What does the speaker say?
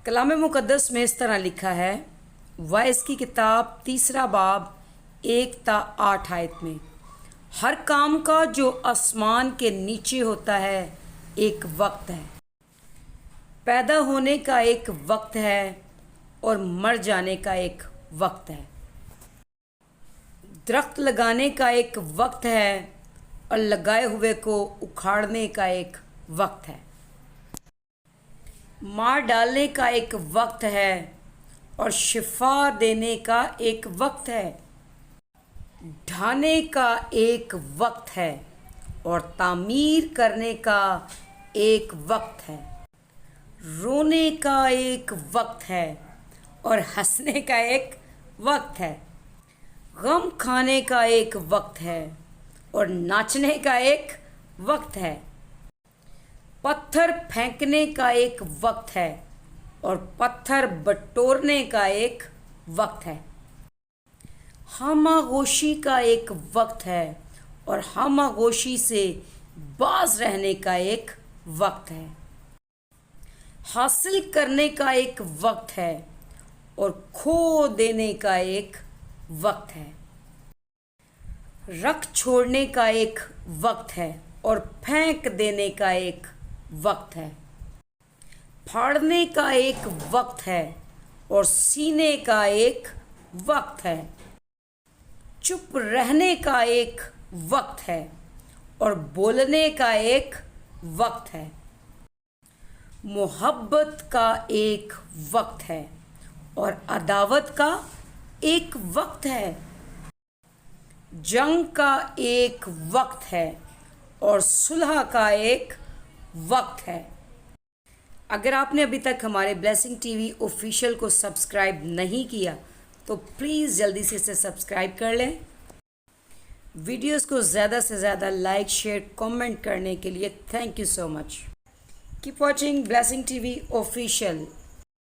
कलाम मुक़द्दस में इस तरह लिखा है, वाइस की किताब 3 बाब 1 ता 8 आयत में, हर काम का जो आसमान के नीचे होता है एक वक्त है। पैदा होने का एक वक्त है और मर जाने का एक वक्त है। दरख्त लगाने का एक वक्त है और लगाए हुए को उखाड़ने का एक वक्त है। मार डालने का एक वक्त है और शिफा देने का एक वक्त है। ढाने का एक वक्त है और तामीर करने का एक वक्त है। रोने का एक वक्त है और हंसने का एक वक्त है। गम खाने का एक वक्त है और नाचने का एक वक्त है। पत्थर फेंकने का एक वक्त है और पत्थर बटोरने का एक वक्त है। खामोशी का एक वक्त है और खामोशी से बाज रहने का एक वक्त है। हासिल करने का एक वक्त है और खो देने का एक वक्त है। रख छोड़ने का एक वक्त है और फेंक देने का एक वक्त है। फाड़ने का एक वक्त है और सीने का एक वक्त है। चुप रहने का एक वक्त है और बोलने का एक वक्त है। मोहब्बत का एक वक्त है और अदावत का एक वक्त है। जंग का एक वक्त है और सुलह का एक वक्त है। अगर आपने अभी तक हमारे ब्लेसिंग टीवी ऑफिशियल को सब्सक्राइब नहीं किया तो प्लीज़ जल्दी से इसे सब्सक्राइब कर लें। वीडियोस को ज़्यादा से ज़्यादा लाइक, शेयर, कमेंट करने के लिए thank you so much. Keep watching blessing TV official.